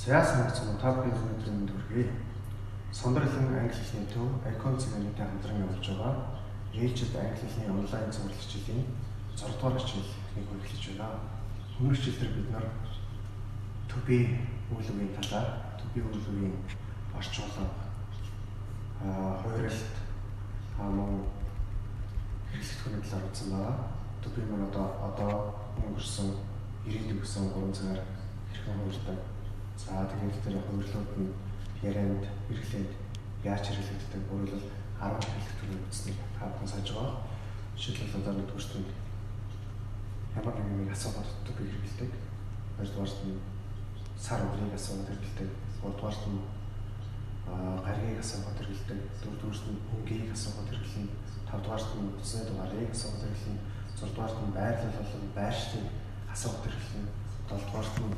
За санагцсан топик өнөөдрийн дүргээ Сондролын англи хэлний төв Icon цэгийн хамтран явуулж байгаа. Ээлжид англи хэлний онлайн цуглах хичээлийн 6 дугаар хичээлийг үргэлжлэж байна. Өмнөх хичээлээр бид нар to be үйлгийн талаар, to be үйлгийн орчуулга, хуурилт, мөн хэрэглэгдэхүүний талаар үзсэн байгаа. To be маань одоо өнгөрсөн 90-д өгсөн 3 цагаар хэрхэн хуурдаг. За тэгээд тэр хуурлууд нь ярианд хэрэглээд яаж хэрэглэгддэг, өөрөлд 10 хэрэглэгдэхүүнийг үзснийг хаалтан сайж байгаа. Жишээлбэл одоо нэгдүгüрт нь ямар нэгэн асуулт to be хэрэглэдэг. Хоёрдугаарт нь сар өдрийг асуулт хэрэглэдэг. Гуравдугаарт нь гаригийг асуулт хэрэглэдэг. Дөрөвдүгüрт нь өнгийг асуулт хэрэглэнэ. Тавдугаарт нь үсний дугаарыг асуулт хэрэглэнэ. Зурдугаарт нь байрлал болон байршлийн асуулт хэрэглэнэ. Долдугаарт нь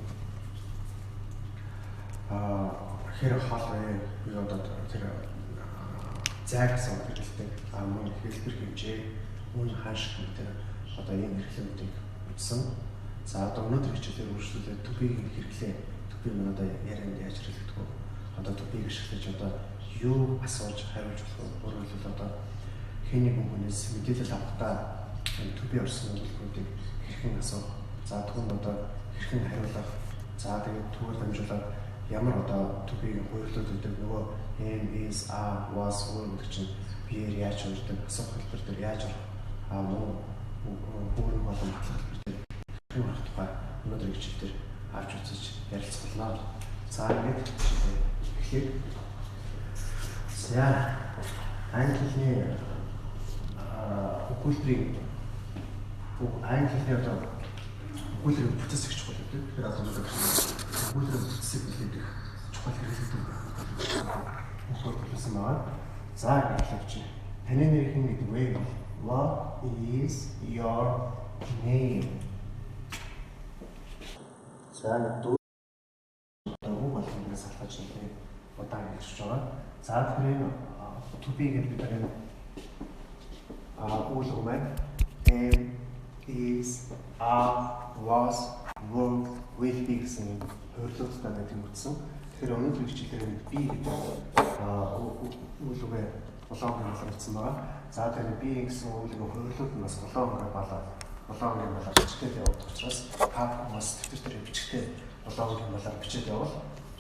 хэр хол вэ? Би одоо тэр зайг асуулт хэрэглэдэг. Мөн хэлбэр хэмжээ, мөн хаашиг тэр одоо ийм хэрэглэмүүдийг үзсэн. За одоо өнөөдөр хичээлээр үргэлжлүүлээд to be-ийг хэрэглээ. To be маань одоо ярианд яаж хэрэглэгдэх вэ? Одоо to be-ийг ашиглаж одоо юу асууж хариулж болох вэ? Өөрөөр хэлбэл одоо хэн нэгэн хүнээс мэдээлэл авахдаа to be орсон үйлдэлүүдийг хэрхэн асуух? За түүнд одоо хэрхэн хариулах? За тэгээд түүгээр дамжуулаад ямар одоо to be-ийн хуйлууд үүдэг нөгөө am, is, are, was, were гэдэг чинь биеэр яаж өөртөө асуух хэлбэр дээр яаж мөн бүрэн болон батлах хэлбэр дээр хэрхэн харах тухай өнөөдрийн хичээлээр авч үзэж ярилцгалаа. За ингээд эхлэе. За англи хэлний өгүүлбэрийн англи хэлний одоо өгүүлбэрийн бүтц их чухал гэдэг. Тэгэхээр одоо өгүүлбэрийн бүтцийг хэлдэг чухал хэрэглэдэг өгүүлбэр болсон байна. За эхлэвч таны нэр хэн гэдэг вэ? What is your name? За дүү болгоноос алхаж нэг удаан хэлж байгаа. За тэгэхээр to be гэдэг бид нар өгүүлбэр маань am, is, are, was, were, will be гэсэн хурлуудтай байдаг үтсэн. Тэгэхээр өнөөдрийн хичээлээр би гэдэг өгүүлбэр болоогийн болгоцсон байгаа. За тэгэхээр би гэсэн өгүүлбэр хурлууд нь бас болоогийн болоод бичгээд явуулдаг учраас та бас тэтэр дээр бичгтээ болоогийн болоод бичээд явал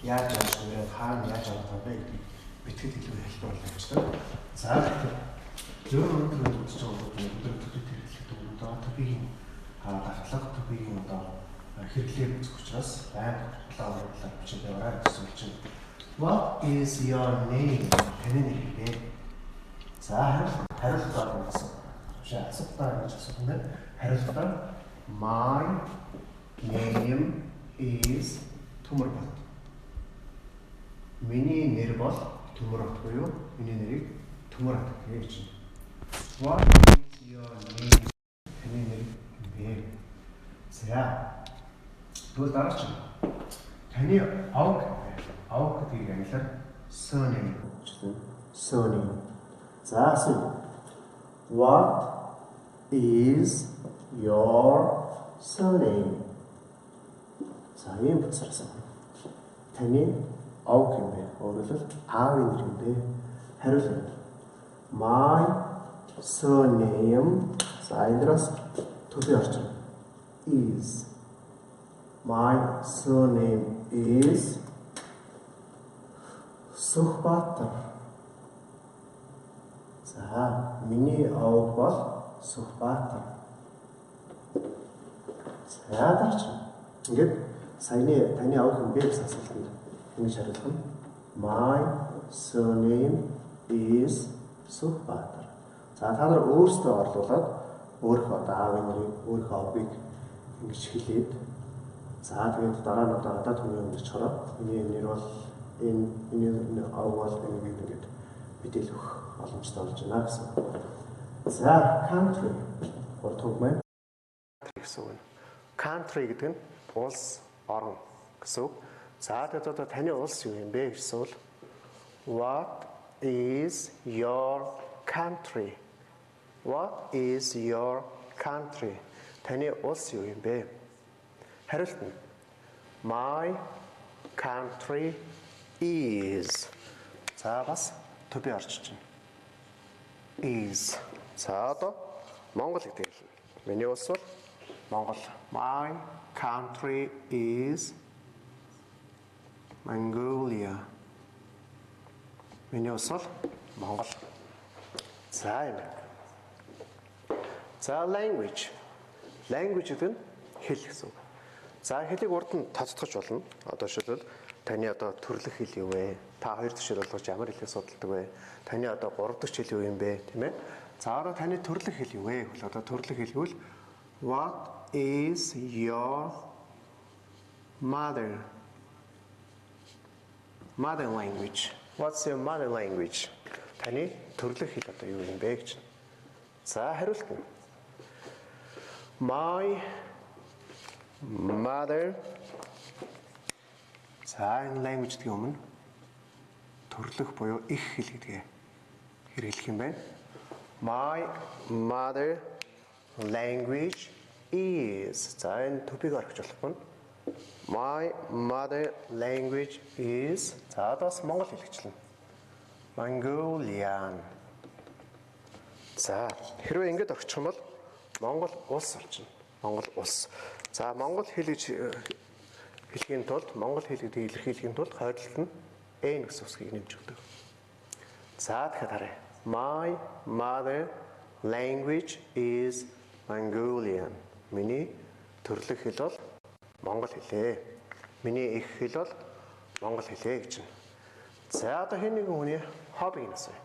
яаж яаж нэрээ хаана яаж авах вэ гэдгийг битгэл илүү хэлбэр болгочихдог. За зөв өнөөдөр үзэж байгаа өнөөдөр төдий хэрэглэдэг одоо топигийн давтлага топигийн одоо хэрэглээ үзэх учраас болоогийн болоод бичээд яваа гэсэн үг чинь. What is your name? Таны нэр вэ? За хариултаа гэсэн. Асуултаа гэж асуух юм байна. Хариултаа my name is Төмөрбат. Миний нэр бол Төмөрбат буюу миний нэрийг Төмөрбат гэж. What is your name? Таны нэр вэ? За. Тэгвэл дараач таны авг гэдгийг англиар surname гэсэн. Surname. За what is your surname? За ийм буцаасан. Таны авг юм бэ? Өөрөлд аавын нэр юм бэ? Хариулт. My surname. За эндээс төдий орчин. Is. My surname is Сүхбаатар. За миний авг бол Сүхбаатар. За дараач. Ингээд саяны таны авг юм бэ гэсэн асуултанд ингэж хариулах нь My surname is Сүхбаатар. За та нар өөрсдөө орлуулад өөрийнхөө одоо аавын нэрийг, өөрийнхөө авгийг ингэж хэлээд за тэгээд дараа нь одоо хүний өмнө чороо миний нэр бол миний авг бол ингэж мэдээлэл өгөх боломжтой болж байна гэсэн. За country гурав маань гэсэн үг. Country гэдэг нь улс, орн гэсэн үг. За тэгээд одоо таны улс юу юм бэ гэсэн бол What is your country? What is your country? Таны улс юу юм бэ? Хариулт нь My country is. За бас to be орчиж байна. Is. За одоо Монгол гэдэг хэлнэ. Миний улс бол Монгол. My country is Mongolia. Миний улс бол Монгол. За юм. За language. Language гэдэг нь хэл гэсэн үг. За хэлийг урд нь тоцтгож болно. Одоо жишээлбэл таны одоо төрлөх хэл юу вэ? Та хоёр дахь жишээл болгож ямар хэлийг судалдаг вэ? Таны одоо гурав дахь хэл юу юм бэ? Тийм ээ. За одоо таны төрлөх хэл юу вэ? Хэл одоо төрлөх хэл гэвэл what is your mother language? What's your mother language? Таны төрлөх хэл одоо юу юм бэ гэж. За хариулт нь my mother. За энэ language гэдэг юм нь төрлөх буюу их хэл гэдгээ хэрэглэх юм байна. My mother language is. За энэ to be-г орхиж болохгүй. My mother language is. За бас монгол хэлчихлээ. Mongolian. За хэрвээ ингэж орчих юм бол Монгол улс болчихно. Монгол улс. За монгол хэл гэж хэлхийн тулд монгол хэл гэдгийг илэрхийлэхийн тулд хойдлолт нь N гэсэн үсгийг нэмж өгдөг. За тэгэхээр харъя. My mother language is Mongolian. Миний төрлөх хэл бол монгол хэлээ. Миний их хэл бол монгол хэлээ гэж байна. За одоо хэн нэгэн хүний хоббиг нь асууя.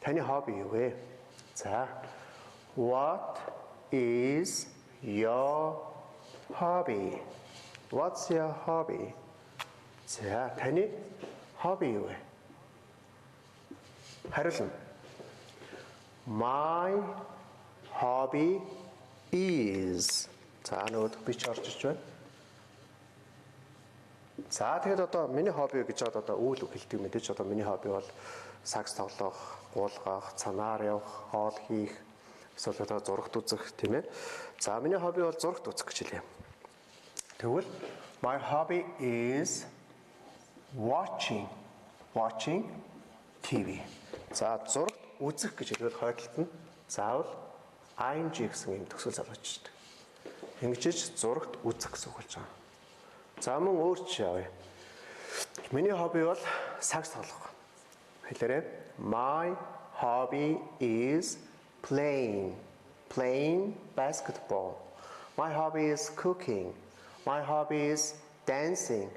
Таны хобби юу вэ? За what is your hobby? What's your hobby? За таны хобби юу вэ? Хариулна. My hobby is. За нөгөө бич орчиж байна. За тэгээд одоо миний хобби гэж одоо үйл үг хэлдэг мэдээж одоо миний хобби бол сакс тоглох, гуулгах, цанаар явах, хоол хийх, эсвэл одоо зурагт үзэх тийм ээ. За миний хобби бол зурагт үзэх гэж хэлье. Тэгвэл my hobby is watching TV. За зурагт үзэх гэж хэлвэл хойдлолт нь заавал ing гэсэн юм төгсгөл залгаж байна. Ингэж зурагт үзэх гэсэн үг болж байгаа. За мөн өөр чи явъя. Миний хобби бол сакс тоглох. Хэлээрэй. My hobby is playing basketball. My hobby is cooking. My hobby is dancing.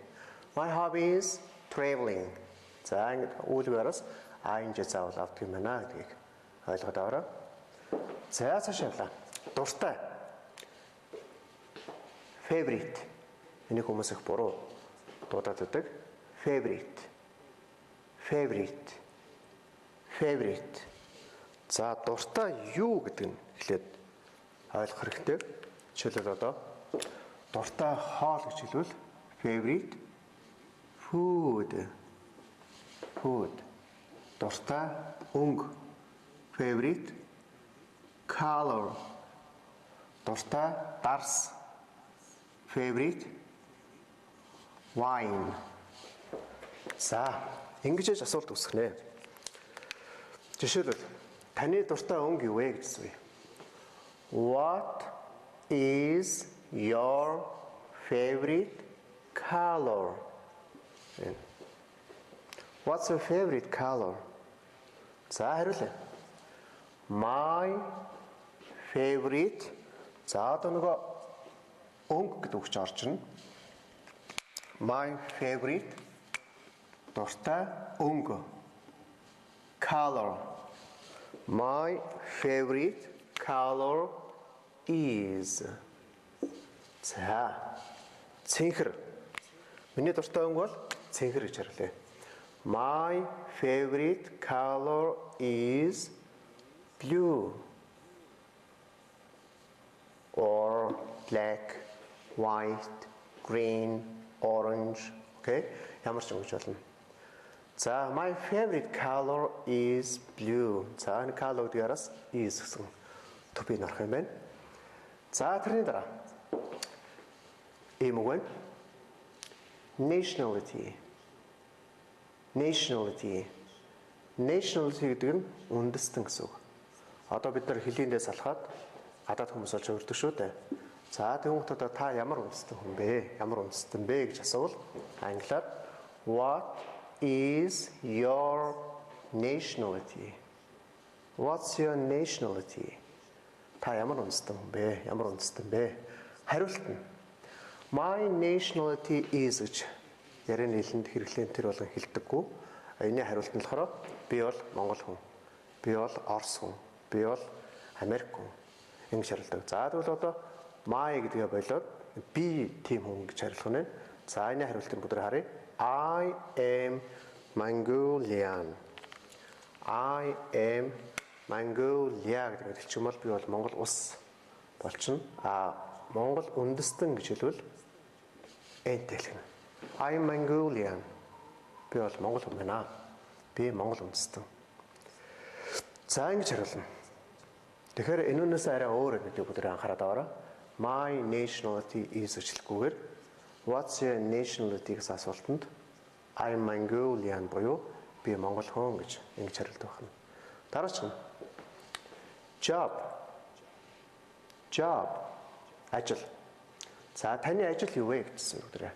My hobby is traveling. За ингэ үүлгээрээс ing заавал авдаг юм байна гэдгийг ойлгоод аваарай. За цааш явлаа. Дуртай. Favorite. Энийг хүмүүс их буруу дуудаад байдаг. Favorite. За дуртай юу гэдэг нь хэлээд ойлгох хэрэгтэй. Жишээлбэл одоо дуртай хоол гэж хэлвэл favorite food. Дуртай өнгө favorite color. Дуртай дарс favorite wine. За ингэж асуулт үүсгэнэ. Жишээлбэл таны дуртай өнгө юу вэ гэж асууя. What is your favorite color? What's your favorite color? За хариулъя. My favorite. За одоо нөгөө өнгө гэдэг үг ч орж ирнэ. My favorite дуртай өнгө color. My favorite color is. За цэнхэр. Миний дуртай өнгө бол цэнхэр гэж хариулъя. My favorite color is blue or black, white, green, orange. Okay? Ямар ч өнгөж болно. За my favorite color is blue. За энэ color гэдгээс is гэсэн төвийг норох юм байна. За тэрний дараа ийм үг байна. nationality. Nationality. Nationality гэдэг нь үндэстэн гэсэн үг. Одоо бид нар хэлийндээ салахад гадаад хүмүүс олж өрдөг шүү дээ. За тэгвэл одоо та ямар үндэстэн хүн бэ? Ямар үндэстэн бэ гэж асуувал англиар what is your nationality? What's your nationality? Та ямар үндэстэн хүн бэ? Ямар үндэстэн бэ? Хариулт нь my nationality is гэж ярийн хэлэнд хэрэглэн тэр болгон хэлдэггүй. Энэний хариулт нь болохоор би бол монгол хүн. Би бол орос хүн. Би бол Америк хүн. Ингэж хариулдаг. За тэгвэл одоо my гэдгээ болоод би тийм хүн гэж хариулах нь. За энэ хариултыг бүгд харъя. I am Mongolian. I am Mongolia гэдэг хэлчих юм бол би бол Монгол улс болчихно. Монгол үндэстэн гэж хэлвэл энтэй хэлнэ. I am Mongolian. Би бол монгол хүн байна. Би монгол үндэстэн. За ингэж хариулна. Тэгэхээр энүүнээс арай өөр гэдэг бүгд анхаарал аваарай. My nationality is гэхгүйгээр what's your nationality гэсэн асуултанд I am Mongolian буюу би монгол хүн гэж ингэж хариулдаг байна. Дараач нь job. Job. Ажил. За таны ажил юу вэ гэсэн бүгд.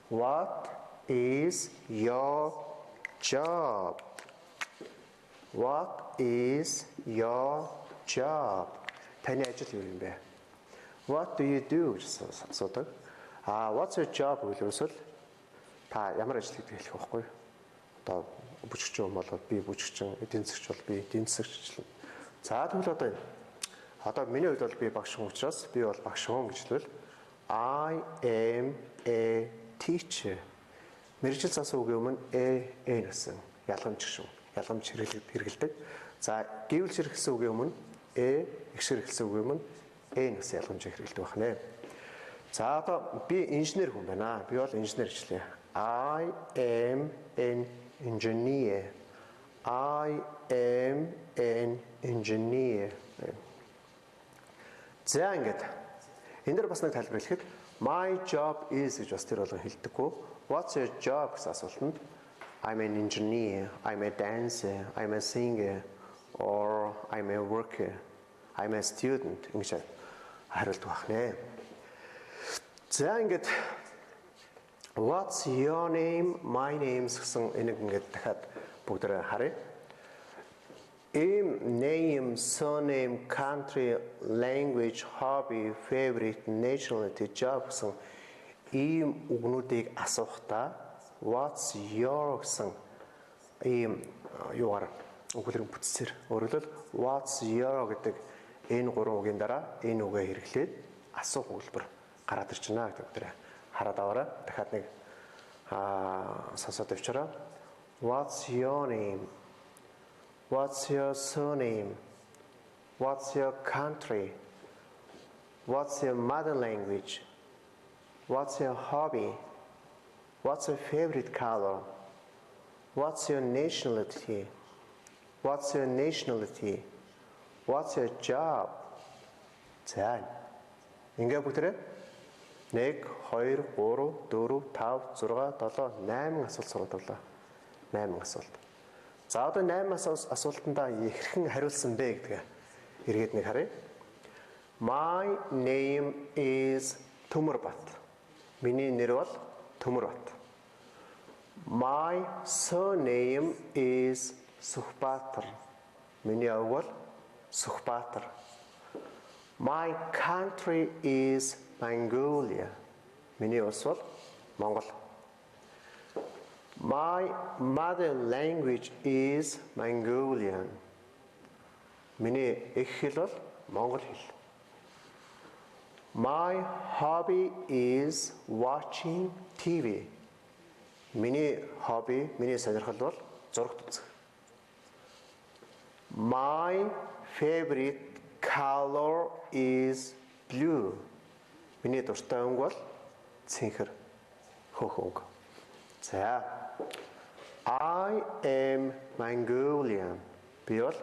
What is your job? What is your job? Таны ажил юу юм бэ? What do you do гэсэн асуудаг. What's your job гэвэл та ямар ажил хийдэг хэлэх байхгүй. Одоо бүжигчин юм бол би бүжигчин, эдийн засагч бол би эдийн засагч. За тэгвэл одоо миний хувьд бол би багш хүн учраас би бол багш хүн гэж хэлвэл I am a teacher. Мэргэжил засаг үгийн өмнө гэсэн ялгамж шүү. Ялгамж хэрэгэлдэг. За гэвэл хэрэгсэн үгийн өмнө их хэрэгсэн үгийн өмнө гэсэн ялгамж хэрэгэлдэг байна. За одоо би инженер хүн байна. Би бол инженер гэжлээ. I am an engineer. I am an engineer. За ингээд энэ дэр бас нэг тайлбар хэлэхэд my job is гэж бас тэр болгон хэлдэггүй. What's your job гэсэн асуултанд I'm an engineer, I'm a dancer, I'm a singer or I'm a worker, I'm a student ингэж хариулдаг байна. За ингээд what's your name, my name гэсэн энийг ингээд дахиад бүгдээ харъя. Name, surname, country, language, hobby, favorite, nationality, job гэсэн ийм үгнүүдийг асуухтаа what's your гэсэн ийм юугаар өгүүлбэр бүтцээр өөрөлдөл what's your гэдэг энэ гурван үгийн дараа энэ үгээ хэрэглээд асуух өгүүлбэр гараад ирж байна гэдэг дээр хараад аваарай. Дахиад нэг сонсоод авчаарай. What's your name? What's your surname? What's your country? What's your mother language? What's your hobby? What's your favorite color? What's your nationality? What's your nationality? What's your job? За. Ингээ бүгдээ 1 2 3 4 5 6 7 8 асуулт сургууллаа. 8 асуулт. За одоо 8 асуултандаа хэрхэн хариулсан бэ гэдгээ эргээд нэг харъя. My name is Төмөрбат. Миний нэр бол Төмөрбат. My surname is Сүхбаатар. Миний ав бол Сүхбаатар. My country is Mongolia. Миний улс бол Монгол. My mother language is Mongolian. Миний эх хэл бол монгол хэл. My hobby is watching TV. Миний hobby, миний сонирхол бол зурагт үзэх. My favorite color is blue. Миний дуртай өнгө бол цэнхэр хөөх өнгө. За. I am Mongolian. Би бол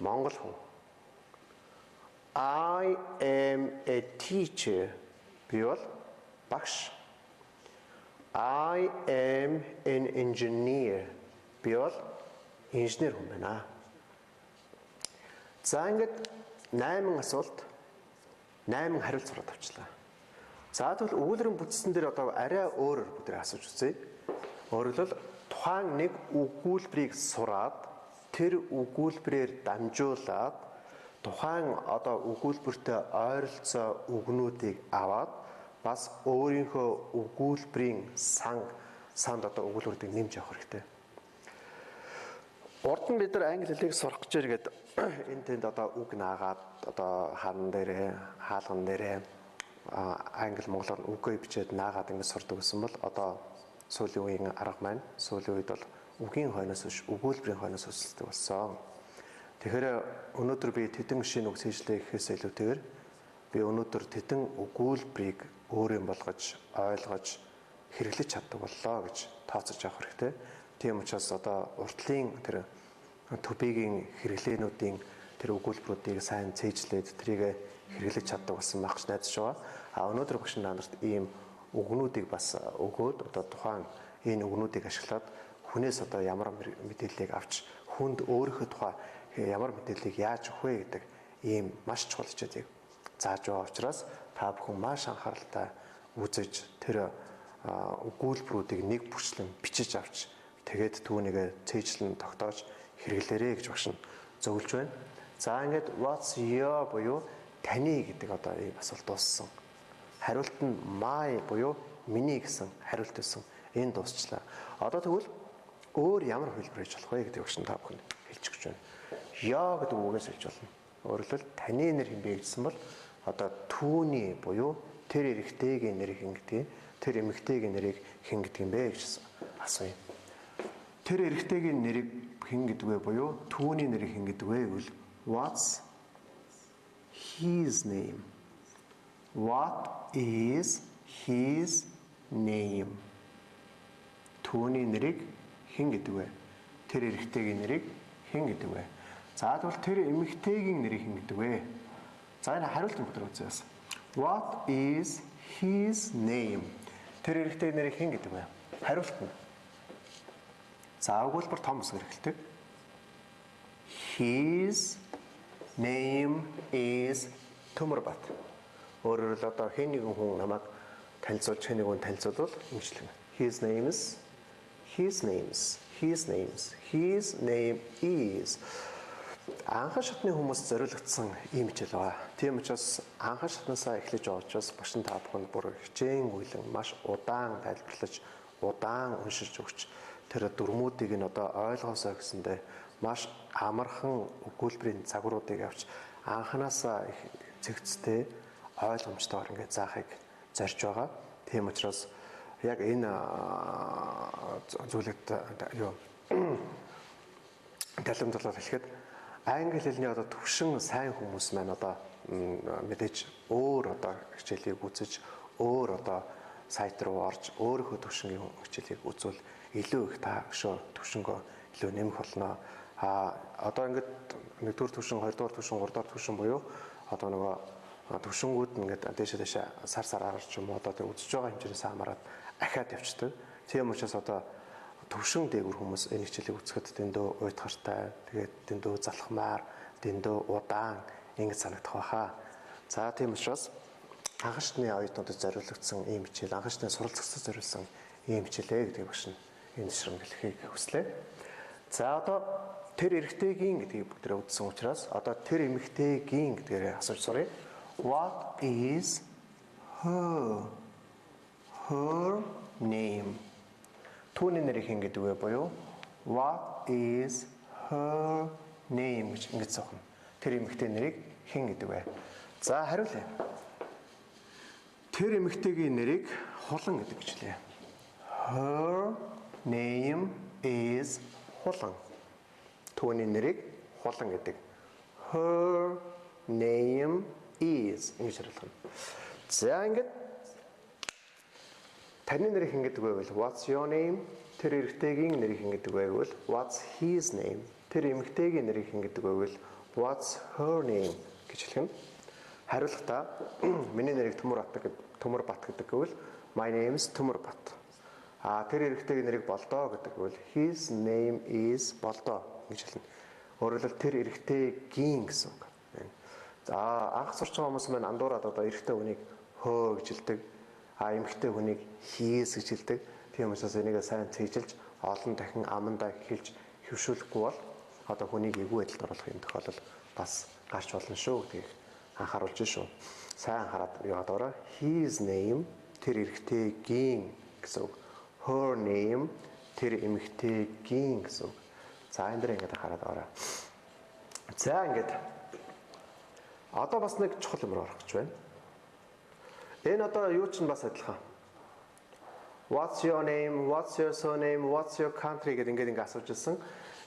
монгол хүн. I am a teacher. Би бол багш. I am an engineer. Би бол инженер хүн байна. За ингээд 8 асуулт 8 хариулт сураад авчлаа. За тэгвэл өгүүлбэрийн бүтцэн дээр одоо арай өөрөөр бүгдээ асууж үзье. Өөрөлдөл тухайн нэг өгүүлбэрийг сураад тэр өгүүлбэрээр дамжуулаад тухайн одоо өгүүлбэртэй ойролцоо үгнүүдийг аваад бас өөрийнхөө өгүүлбэрийн санд одоо өгүүлбэрүүдийг нэмж явах хэрэгтэй. Урд нь бид нар англи хэлийг сурах гэж иргээд энэ тэнд одоо үг наагаад одоо хаан дээрээ хаалган дээрээ англи монголоор үгээ бичээд наагаад ингэ сурдаг гэсэн бол одоо сүүлийн үеийн арга маань сүүлийн үед бол үгийн хойноос биш өгүүлбэрийн хойноос өсөлтөг болсон. Тэгэхээр өнөөдөр би тэдэн шинэ үг сэжлээ гэхээс илүүтэйгээр би өнөөдөр тэдэн өгүүлбэрийг өөрийн болгож ойлгож хэрэглэж чаддаг боллоо гэж тооцож авах хэрэгтэй. Тийм учраас одоо уртлын тэр төбигийн хэрэглээнүүдийн тэр өгүүлбэрүүдийг сайн цээжлээд тэрийг хэрэглэж чаддаг болсон байх гэж найдаж байгаа. Өнөөдөр багш нарт ийм үгнүүдийг бас өгөөд одоо тухайн энэ үгнүүдийг ашиглаад хүнээс одоо ямар мэдээллийг авч хүнд өөрийнхөө тухай ямар мэдээллийг яаж өгөх вэ гэдэг ийм маш чухал хичээлийг зааж байгаа учраас та бүхэн маш анхааралтай үзэж тэр өгүүлбэрүүдийг нэг бүрчлэн бичиж авч тэгээд түүнийг цээжлэн тогтоож хэрэглээрэй гэж багш нь зөвлөж байна. За ингээд what's your буюу таны гэдэг одоо ийм асуулт дууссан. Хариулт нь my буюу миний гэсэн хариулт байсан. Энэ дуусчлаа. Одоо тэгвэл өөр ямар хэлбэр хийж болох вэ гэдэг багш нь та бүхэнд хэлчих гэж байна. Yo гэдэг үгээс хэлж болно. Өөрөлдөл таны нэр хэмбэ гэсэн бол одоо түүний буюу тэр эрэгтэйгийн нэр хэн гэдгийг тэр эмэгтэйгийн нэрийг хэн гэдэг юм бэ гэж асууя. Тэр эрэгтэйгийн нэрийг хэн гэдэг вэ буюу түүний нэрийг хэн гэдэг вэ гэвэл what's his name? What is his name? Түүний нэрийг хэн гэдэг вэ? Тэр эрэгтэйгийн нэрийг хэн гэдэг вэ? За тэгвэл тэр эмэгтэйгийн нэрийг хэн гэдэг вэ? За энэ хариулт бүгд үзээс. What is his name? Тэр эрэгтэйгийн нэрийг хэн гэдэг вэ? Хариулт нь. За өгүүлбэр том үсгээр эхэлдэг. His name is Төмөрбат. Өөрөөр л одоо хэн нэгэн хүн намайг танилцуулж хэн нэгэн танилцуулбал ингэжлэн. His name is анхан шатны хүмүүс зориулагдсан ийм хичээл байгаа. Тийм учраас анхан шатнасаа эхлэж байгаа учраас багш та бүхэнд бүр хичээн үйлэн маш удаан тайлбарлаж, удаан уншиж өгч тэр дүрмүүдийг нь одоо ойлгоосоо гэсэндээ маш амархан өгүүлбэрийн загваруудыг авч анханасаа их цэгцтэй ойлгомжтойгоор ингээд заахыг зорж байгаа. Тийм учраас яг энэ зүйлэгт юу талхамдлал хэлэхэд англи хэлний одоо төвшин сайн хүмүүс маань одоо мэдээж өөр одоо хичээлийг үзэж өөр одоо сайт руу орж өөрийнхөө төвшингийн хичээлийг үзвэл илүү их та өшөө төвшингөө илүү нэмэх болно. Одоо ингээд 1-р төвшин, 2-р төвшин, 3-р төвшин буюу одоо нөгөө төвшингүүд ингээд дэшээ сар арч юм уу одоо тэр үзэж байгаа хэмжээс хамаарат ахаад явцдаг. Тийм учраас одоо төвшин дээгүр хүмүүс энэ хичээлийг үзэхэд дэндөө уйтгартай, тэгээд дэндөө залхмаар, дэндөө удаан ингэж санагдах байхаа. За тийм учраас анхны оюутнуудад зориулагдсан ийм хичээл, анхны суралцагчдад зориулсан ийм хичээлээ гэдэг багш нь энэ ширхэмлэхийг хүслээ. За одоо тэр эрэгтэйгийн гэдгийг бүгдээ үзсэн учраас одоо тэр эмэгтэйгийн гэдгээр асууж суръя. What is her name? Түүний нэрийг хэн гэдэг вэ буюу what is her name гэж ингэж зохино. Тэр эмэгтэй нэрийг хэн гэдэг вэ? За хариулъя. Тэр эмэгтэйгийн нэрийг хулан гэдэг гэж хэлье. Her name is хулан. Түүний нэрийг хулан гэдэг. Her name is ингэж хариулах. За ингэж таны нэрийг хэн гэдэг вэ гэвэл what's your name? Тэр эрэгтэйгийн нэрийг хэн гэдэг вэ гэвэл what's his name? Тэр эмэгтэйгийн нэрийг хэн гэдэг вэ гэвэл what's her name гэж хэлэх нь. Хариулахдаа миний нэрийг Төмөрбат гэдэг гэвэл my name is Төмөрбат. Тэр эрэгтэйгийн нэрийг болдоо гэдэг бол his name is болдоо гэж хэлнэ. Өөрөөр хэлбэл тэр эрэгтэйгийн гэсэн үг. За анх сурч байгаа хүмүүс маань андуураад одоо эрэгтэй хүнийг хөө гэж хэлдэг. Эмэгтэй хүнийг хийс гэж хэлдэг. Тийм учраас энийг сайн цэжилж олон дахин амандаа хэлж хөвшүүлэхгүй бол одоо хүнийг эвгүй байдалд оруулах юм тохиолдол бас гарч болно шүү гэдгийг анхааруулж шүү. Сайн хараад яваадаараа his name тэр эрэгтэйгийн гэсэн үг. Her name тэр эмэгтэйгийн гэсэн үг. За энэ дэр ингээд хараад аваарай. За ингээд одоо бас нэг чухал юм орох гэж байна. Энэ одоо юу ч бас адилхан. What's your name? What's your surname? What's your country гэдэг ингээд асууж ирсэн.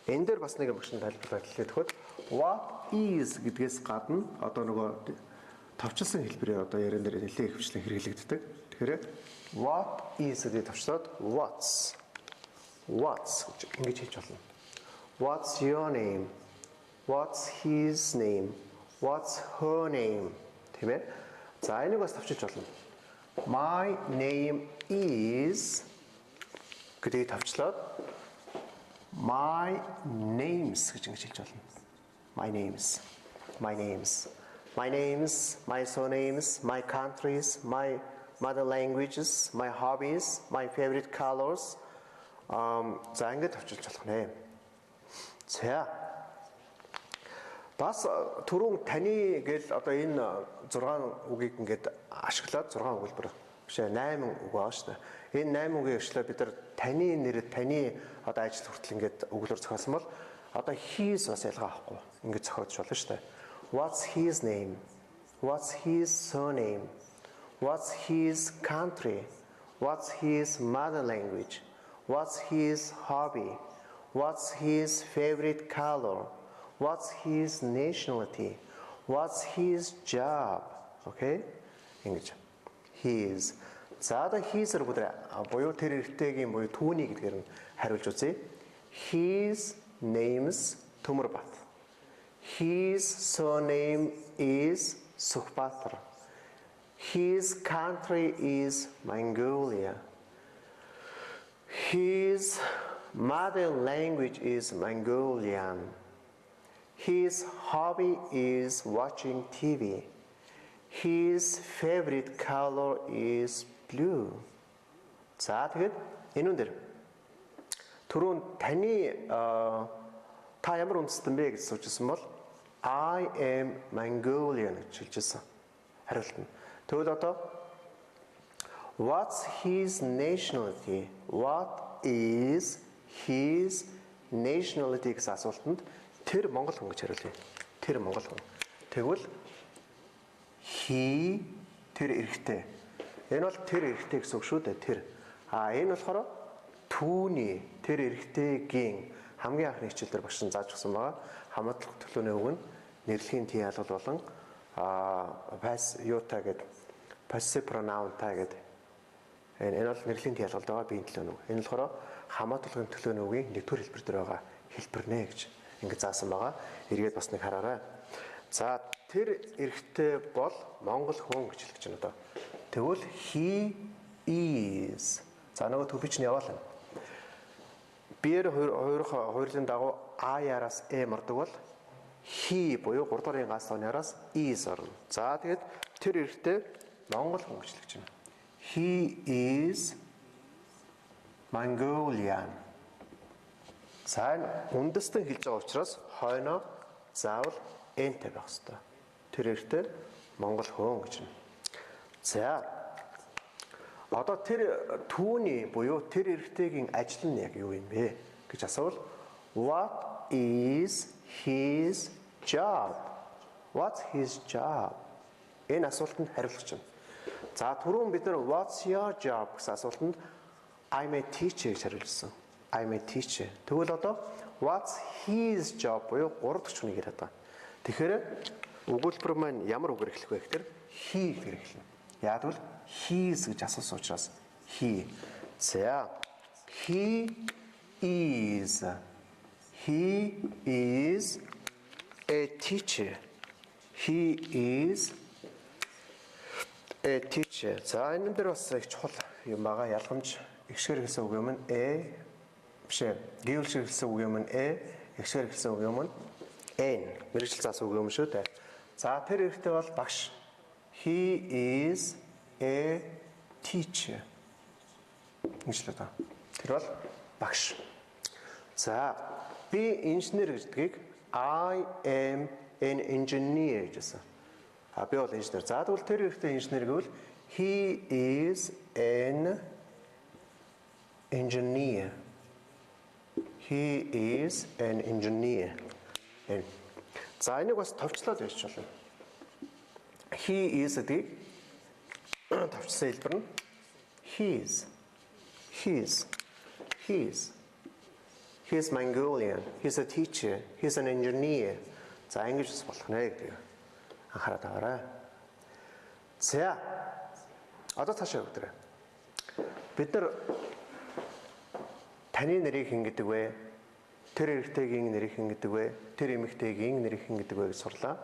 Энэ дээр бас нэг багш тайлбарлаад хэлэхэд what is гэдгээс гадна одоо нөгөө товчилсан хэлбэрээр одоо ярен дээр нэлээд хөвчлэн хэрэглэгддэг. Тэгэхээр what is гэдэг товчлоод what's гэж ингэж хэлж болно. What's your name? What's his name? What's her name? Тийм ээ. За энийг бас товчилж болно. My name is гэдгийг товчлоод my names гэж ингэж хэлж болно. My names. My names. My names, my surnames, my countries, my mother languages, my hobbies, my favorite colors. За ингэж товчилж болох нэ. За. Бас түрүүн таны гэл одоо энэ 6 үгийг ингээд ашиглаад 6 өгүүлбэр биш 8 үг байгаа шүү дээ. Энэ 8 үгийг ашиглаад бид нар таны нэрэд таны одоо ажил хүртэл ингээд өгүүлбэр зохиосон бол одоо his бас ялгаа авахгүй ингээд зохиож болно шүү дээ. What's his name? What's his surname? What's his country? What's his mother language? What's his hobby? What's his favorite color? What's his nationality? What's his job? Okay? Ингэж. His. За одоо his-ээр бүдрэ буюу тэр эрэгтэйгийн буюу түүний гэдгээр нь хариулж үзье. His name's Төмөрбат. His surname is Сухбатар. His country is Mongolia. His mother language is Mongolian. His hobby is watching TV. His favorite color is blue. За тэгээд энэ үнээр түрүүн таны та ямар үндэстэн бэ гэж суучихсан бол I am Mongolian гэж хэлжсэн. Хариулт нь. Тэгвэл одоо what's his nationality? What is his nationality гэсэн асуултанд тэр Монгол хүн гэж хариулъя. Тэр Монгол хүн. Тэгвэл he тэр эрэгтэй. Энэ бол тэр эрэгтэй гэсэн үг шүү дээ. Тэр. Энэ болохоор түүний тэр эрэгтэйгийн хамгийн анхны хичээлээр багш нь зааж өгсөн байгаа. Хамаатлах төлөөний үг нь нэрлэхийн тий ялгал болон pass юутай гэдэг passive pronoun та гэдэг. Энэ бол нэрлэхийн тий ялгалд байгаа биеийн төлөөний үг. Энэ болохоор хамаатлахын төлөөний үгийн нэгдүгээр хэлбэр дээр байгаа хэлбэр нэ гэж ингэ заасан байгаа. Эргээд бас нэг хараарай. За тэр эрэгтэй бол Монгол хүн гэж хэлж байна одоо. Тэгвэл he is. За нөгөө төвч нь яваалаа. Биер хоёрлын дагуу I-араас M ордог бол he буюу 3 дуурын ганц тооныараас is орно. За тэгээд тэр эрэгтэй Монгол хүн гэж хэлж байна. He is Mongolian. За үндэстэн хэлж байгаа учраас хойноо заавал N-тэй байх хэрэгтэй. Тэр эрэгтэй Монгол хүн гэж байна. За одоо тэр түүний буюу тэр эрэгтэйгийн ажил нь яг юу юм бэ гэж асуувал what is his job? What's his job? Энэ асуултанд хариулах чинь. За түрүүн бид нар what's your job гэсэн асуултанд I'm a teacher гэж хариулсан. I'm a teacher. Тэгвэл одоо what's his job буюу 3 дахь үгийг яриад байгаа. Тэгэхээр өгүүлбэр маань ямар үгээр эхлэх вэ гэхээр he гэхээр эхэлнэ. Яг бол his гэж асуусан учраас he. За he is a teacher. He is a teacher. За энэ дээр бас их чухал юм байгаа ялгамж ихшгэр гэсэн үг юм нь бишээ. Гэвлшгэр гэсэн үг юм нь ихшгэр гэсэн үг юм нь мэрэгжил заасан үг юм шүү дээ. За тэр хэрэгтэй бол багш. He is a teacher. Ингэж л одоо. Тэр бол багш. За би инженер гэдгийг I am an engineer гэсэн. Би бол инженер. За тэгвэл тэр хэрэгтэй инженер гэвэл he is an engineer. He is an engineer. За энийг бас товчлоод ярьж болно. He is гэдэг товчсон хэлбэр нь his. He's Mongolian. He's a teacher. He's an engineer. За ингэж бас болох нэ гэдэг. Анхаарал таваарай. За одоо цаашаа өгдөрэй. Бид нар таны нэрийг хэн гэдэг вэ? Тэр эрэгтэйгийн нэрийг хэн гэдэг вэ? Тэр эмэгтэйгийн нэрийг хэн гэдэг вэ гэж сурлаа.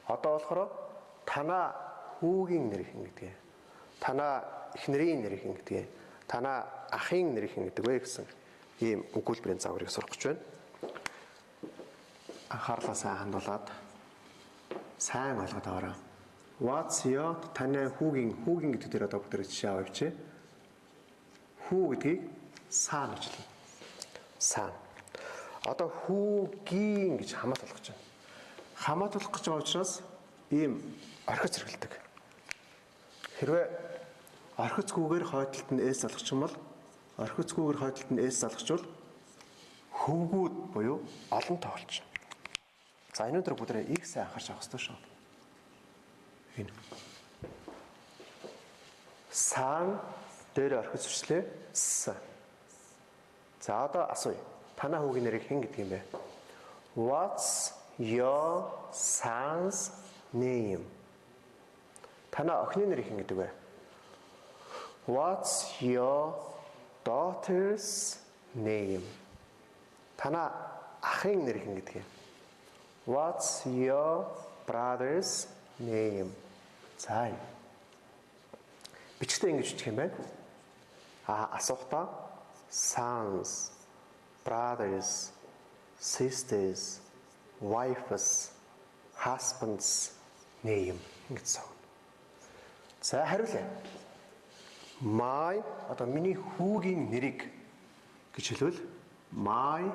Одоо болохоор танаа хүүгийн нэрийг хэн гэдэг вэ? Танаа эхнэрийн нэрийг хэн гэдэг вэ? Танаа ахын нэрийг хэн гэдэг вэ гэсэн ийм өгүүлбэрийн загварыг сурах гэж байна. Анхаарлаа сайн хандуулаад сайн ойлгоод аваарай. What's your таны хүүгийн гэдэг дээр одоо бүгд жишээ авъя. Хүү гэдгийг сан гэж хэлнэ. Сан. Одоо хүүгийн гэж хамаатуулах гэж байна. Хамаатуулах гэж байгаа учраас ийм орхиц хэрэглэдэг. Хэрвээ орхицгүйгээр хойдолд нь эс залгах юм бол орхицгүйгээр хойдолд нь эс залгачвал хөвгүүд буюу олон тоолч. За энэ өдөр бүгдээ их сайн анхаарч авах хэрэгтэй шүү. Энэ. Сан дээр орхиц хүчлээ с. За одоо асууя. Танаа хүүгийн нэрийг хэн гэдэг юм бэ? What's your son's name? Танаа охины нэрийг хэн гэдэг вэ? What's your daughter's name? Танаа ахын нэрийг хэн гэдэг юм? What's your brother's name? За. Бичгтээ ингэж бичих юм байна. Асуухдаа sons, brothers, sisters, wives, husbands name ингэж сав. За хариулъя. My одоо миний хүүгийн нэрийг гэж хэлвэл my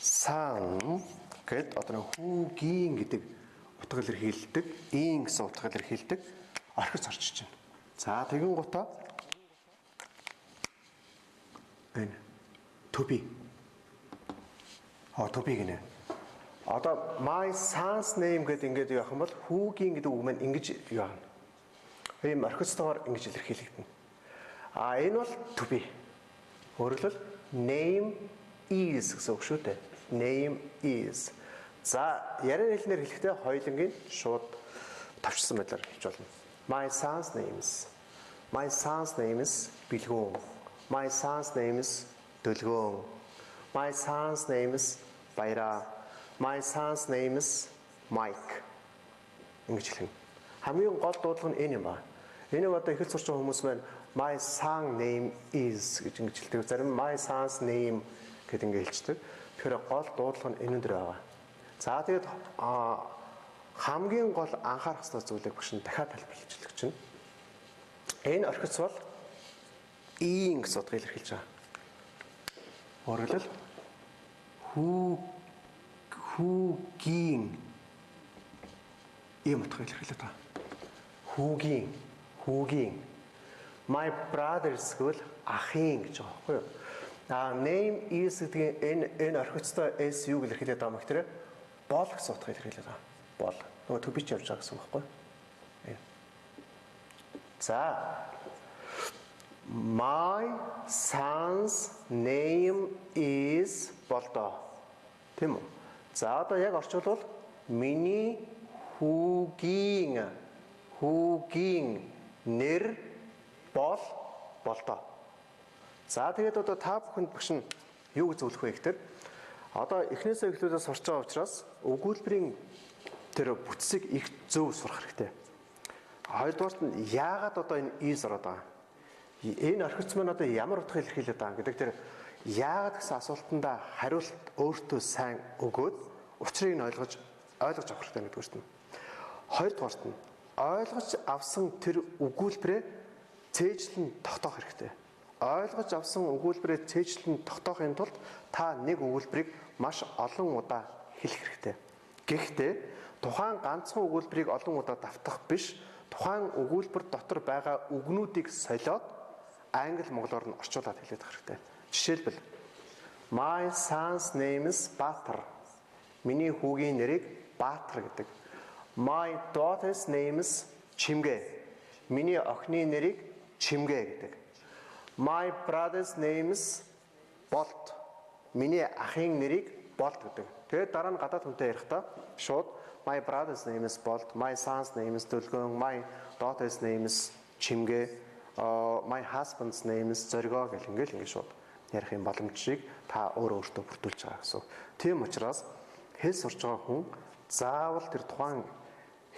son гэд одоо хүүгийн гэдэг утга илэрхийлдэг, гэсэн утга илэрхийлдэг орхиц орчиж байна. За тэгэн гутаа энэ to be гинэ. Одоо my son's name гэдэг ингээд явах юм бол хүүгийн гэдэг үг маань ингэж явна. Ийм орхицтойгоор ингэж илэрхийлэгдэнэ. Энэ бол to be. Өөрөлдөл name is гэсэн үг шүү дээ. Name is. За яриан хэлнээр хэлэхдээ хоёулангийн шууд тавчсан байдлаар хэлж болно. My son's name is Билгүн. My son's name is Дөлгөөн. My son's name is Баяра. My son's name is Mike. Ингэж хэлнэ. Хамгийн гол дуудлага нь энэ юм ба. Энийг одоо их л сурч байгаа хүмүүс маань my son name is гэж ингэж хэлдэг. Зарим my son's name гэдэг ингэ хэлцдэг. Тэгэхээр гол дуудлага нь энэ дээр байгаа. За тэгээд хамгийн гол анхаарах ёстой зүйлийг багш нь дахиад тайлбарлаж хэлэх чинь. Энэ орхиц бол ийн гэсэн утгыг илэрхийлж байгаа. Өөрөлдөл хүүгийн ийм утгыг илэрхийлээд байгаа. Хүүгийн. My brothers гэвэл ахын гэж байгаа байхгүй юу? Name is гэдэг энэ орхицтой s юу илэрхийлээд байгаа юм гэхээр бол гэсэн утгыг илэрхийлээд байгаа. Бол. Нөгөө төбич явж байгаа гэсэн үг байхгүй юу? За. My son's name is болдоо. Тийм үү? За одоо яг орчуулбал миний хүүгийн нэр болдоо. За тэгээд одоо та бүхэнд багш нь юу гэж зөвлөх вэ гэхээр одоо эхнээсээ эхлүүлээ сурч байгаа учраас өгүүлбэрийн тэр бүтцийг их зөв сурах хэрэгтэй. Хоёрдугаарт нь яагаад одоо энэ is ороод байгаа? Энэ орхиц маань одоо ямар утгаар илэрхийлээд байгаа гэдэг тэр яагаад гэсэн асуултанд хариулт өөртөө сайн өгөөд учрыг нь ойлгож авах хэрэгтэй нэгдүгээрт нь. Хоёрдугаарт нь ойлгож авсан тэр өгүүлбэрээ цээжлэн тогтоох хэрэгтэй. Ойлгож авсан өгүүлбэрээ цээжлэн тогтоохын тулд та нэг өгүүлбэрийг маш олон удаа хэлэх хэрэгтэй. Гэхдээ тухайн ганцхан өгүүлбэрийг олон удаа давтах биш, тухайн өгүүлбэр дотор байгаа үгнүүдийг солиод англи монголоор нь орчуулад хэлээд авах хэрэгтэй. Жишээлбэл My son's name is Баатар. Миний хүүгийн нэрийг Баатар гэдэг. My daughter's name is Чимгээ. Миний охины нэрийг Чимгээ гэдэг. My brother's name is Болт. Миний ахын нэрийг Болт гэдэг. Тэгээд дараа нь гадаад хүнтэй ярихдаа шууд My brother's name is Болт, my son's name is Дөлгөн, my daughter's name is Чимгээ, my husband's name is Зоргоо гэх ингээл шууд ярих юм боломжийг та өөртөө бүрдүүлж байгаа гэсэн. Тийм учраас хэл сурч байгаа хүн заавал тэр тухайн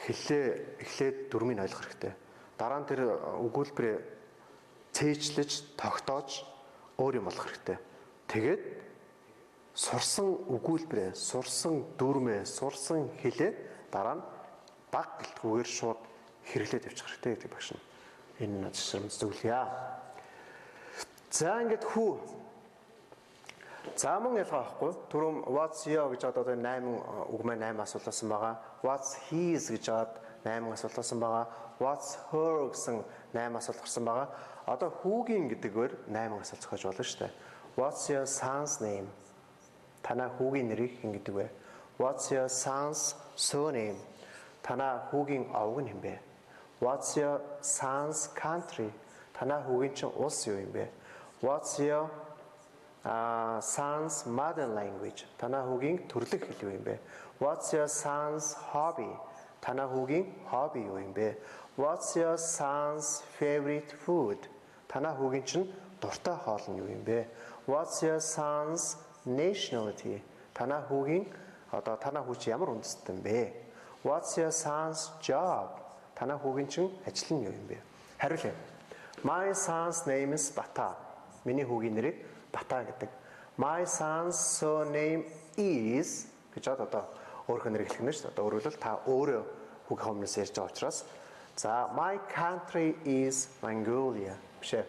эхлээд дүрмийг ойлгох хэрэгтэй. Дараа нь тэр өгүүлбэрээ цээжлэж, тогтоож өөр юм болох хэрэгтэй. Тэгээд сурсан өгүүлбэрээ, сурсан дүрмээ, сурсан хэлээ дараа нь баг гэлтгүүгээр шууд хэрэглээд явчих хэрэгтэй гэдэг багш нь. Энэ жишээлбэл зөвлөе. За ингээд хүү. За мөн ялгаа байхгүй. Түрүүн what's your гэж одоо 8 үг маань 8 асуултасан байгаа. What's his гэж жаад 8 асуултасан байгаа. What's her гэсэн 8 асуулт гарсан байгаа. Одоо хүүгийн гэдэггээр 8 асуулт зохиож болно шүү дээ. What's your son's name? Танаа хүүгийн нэрийг хэн гэдэг вэ? What's your son's surname? Танаа хүүгийн овог нь хэн бэ? What's your son's country? Танаа хүүгийн чинь улс юу юм бэ? What's your son's mother language? Танаа хүүгийн төрлөх хэл юу юм бэ? What's your son's hobby? Танаа хүүгийн hobby юу юм бэ? What's your son's favorite food? Танаа хүүгийн чинь дуртай хоол нь юу юм бэ? What's your son's nationality? Танаа хүүгийн одоо танаа хүү чи ямар үндэстэн бэ? What's your son's job? Танаа хүүгийн чинь ажил нь юу юм бэ? Хариулъя. My son's name is Бата. Миний хүүгийн нэрийг Бата гэдэг. My son's surname is гэж одоо өөрийнхөө нэрийг хэлэх нь шүү дээ. Одоо өөрөлдөл та өөрөө хүүгийн өмнөөс ярьж байгаа учраас за my country is Mongolia. Бишээ.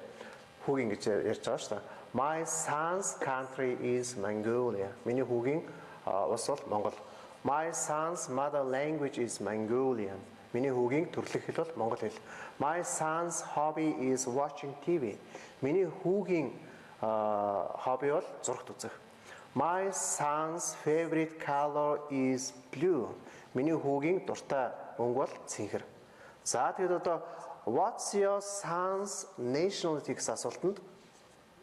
Хүүгийн гэж ярьж байгаа шүү дээ. My son's country is Mongolia. Миний хүүгийн улс бол Монгол. My son's mother language is Mongolian. Миний хүүгийн төрлөх хэл бол монгол хэл. My son's hobby is watching TV. Миний хүүгийн hobby бол зурагт үзэх. My son's favorite color is blue. Миний хүүгийн дуртай өнгө бол цэнхэр. За тэгээд одоо what's your son's nationality гэсэн асуултанд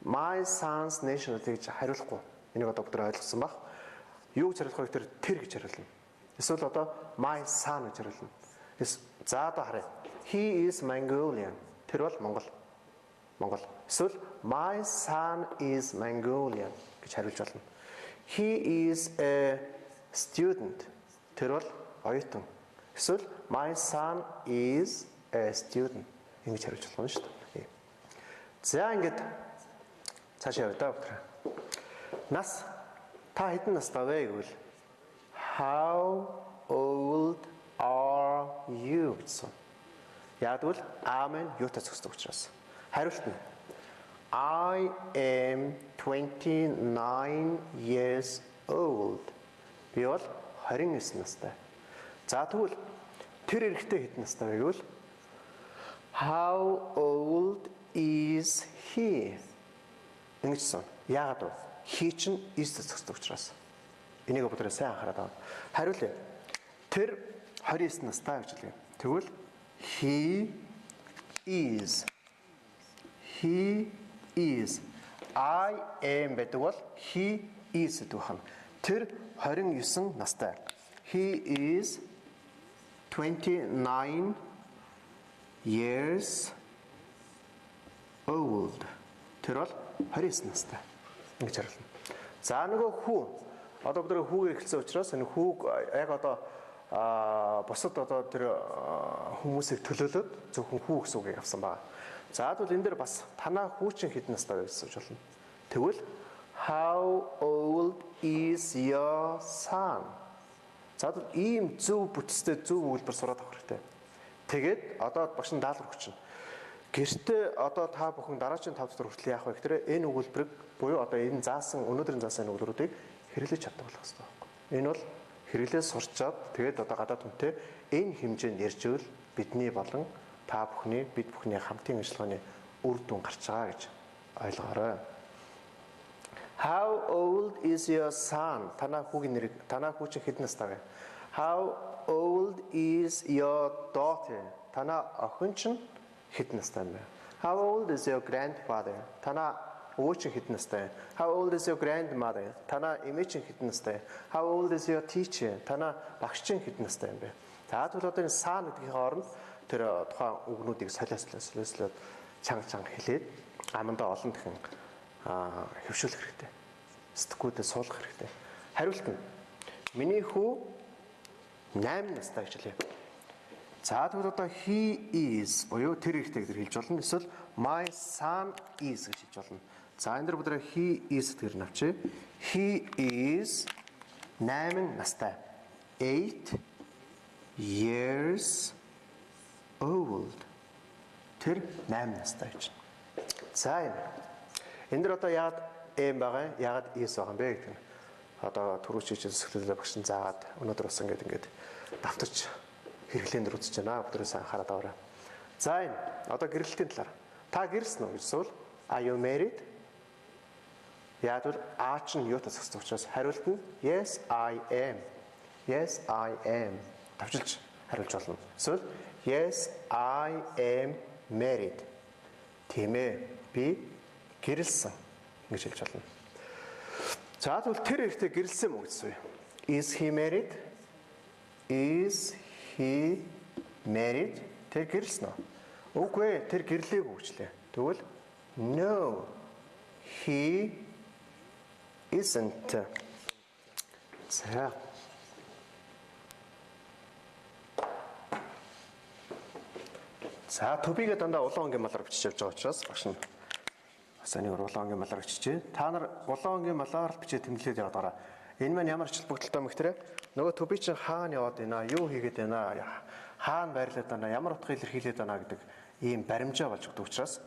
My son's nationality гэж хариулахгүй. Энийг одоо бүгд ойлгосон баг. Юу гэж хариулах вэ? Тэр гэж хариулна. Эсвэл одоо my son гэж хариулна. За одоо харъя. He is Mongolian. Тэр бол Монгол. Эсвэл my son is Mongolian гэж хариулж болно. He is a student. Тэр бол оюутан. Эсвэл my son is a student. Ингэж хариулж болно шүү дээ. За ингээд цаашаа явъя та. Нас та хэдэн настай вэ гэвэл How old are you гэсэн. Яг л аамен юутай зохисдог учраас. Хариулт нь I am 29 years old. Би бол 29 настай. За тэгвэл тэр эрэгтэй хэдэн настай вэ гэвэл How old is he? Ингэжсэн. Яагаад вэ? He чинь is зохисдог учраас. Энийг бүгдээ сайн анхаарал аваа. Хариулъя. Тэр 29 настай гэж хэлээ. Тэгвэл he is I am гэдэг бол he is гэдэг байна. Тэр 29 настай. He is 29 years old. Тэр бол 29 настай. Ингэж хариулна. За нөгөө хүү. Одоо бүгд хүүгээр эхэлсэн учраас энэ хүүг яг одоо бусад одоо тэр хүмүүсийг төлөөлөд зөвхөн хүү гэсэн үгийг авсан байна. За тэгвэл энэ дээр бас танаа хүүчин хэдэн настай вэ гэж болно. Тэгвэл how old is your son? За тэгвэл ийм зөв бүтцтэй зөв үйлбэр сураад авах хэрэгтэй. Тэгээд одоо багш нь даалгавар өгч чинь. Гэртээ одоо та бүхэн дараагийн 5 дахь хүртэл яах вэ гэхээр энэ өгүүлбэрийг буюу одоо энэ заасан өнөөдрийн заасан өгүүлбэрүүдийг хэрэглэж чаддаг болох хэрэгтэй байхгүй. Энэ бол хэрэглээ сурчаад тэгээд одоо гадаад хүнтэй энэ хэмжээнд ярьж ивэл бидний болон та бүхний бид бүхний хамтын ажиллагааны үр дүн гарч байгаа гэж ойлгоорой. How old is your son? Танаа хүүгийн нэр танаа хүү чинь хэдэн настай вэ? How old is your daughter? Танаа охин чинь хэдэн настай вэ? How old is your grandfather? Танаа өвөө чинь хэдэн настай вэ? How old is your grandmother? Танаа эмээ чинь хэдэн настай вэ? How old is your teacher? Танаа багш чинь хэдэн настай юм бэ? За тэгвэл одоо энэ сан гэдгийн хооронд тэр тухайн үгнүүдийг солиослоод чанга хэлээд амандаа олон дахин хөвшүүлэх хэрэгтэй. Сэтгүүдээ суулгах хэрэгтэй. Хариулт нь миний хүү 8 настай гэж хэлээ. За тэгвэл одоо he is буюу тэр ихтэй гэж хэлж болно. Эсвэл my son is гэж хэлж болно. За энэ дээр бүгд he is гэдгээр навчээ. He is 8 настай. 8 years old. Тэр 8 настай гэж. За энэ дээр одоо яагаад эм байгаа, яагаад is байгаа юм бэ гэдэг нь. Одоо түрүүчийн зөвлөлөө багш нь заагаад өнөөдөр бас ингээд давтарч хэрэглэн дээр үзэж байна. Бүгдээрээ сайн хараад аваарай. За энэ одоо гэрэлтийн талаар. Та гэрэлсэн үү гэж асуувал are you married? Яг л аач нь юу тасгсан учраас хариулт нь yes I am. Yes I am. Тавчилж хариулж болно. Эсвэл yes I am married. Тийм ээ. Би гэрэлсэн гэж хэлж болно. За тэгвэл тэр ихтэй гэрэлсэн мө гэсэн үү? Is he married? Is he married? Тэр гэрэлсэн үү? Үгүй ээ, тэр гэрлээгүй гэжлээ. Тэгвэл no. He isn't. За. За, төбийгээ дандаа улаан онгийн малаар бичиж явж байгаа учраас багш нь бас энийг улаан онгийн малаар биччихье. Та нар улаан онгийн малаар бичиж тэмдэглээд яваад байгаа. Энэ маань ямар ач холбогдолтой юм гэхээр нөгөө төбий чинь хаана яваад байна, юу хийгээд байна, хаана байрлаад байна, ямар утга илэрхийлээд байна гэдэг ийм баримжаа болж өгдөг учраас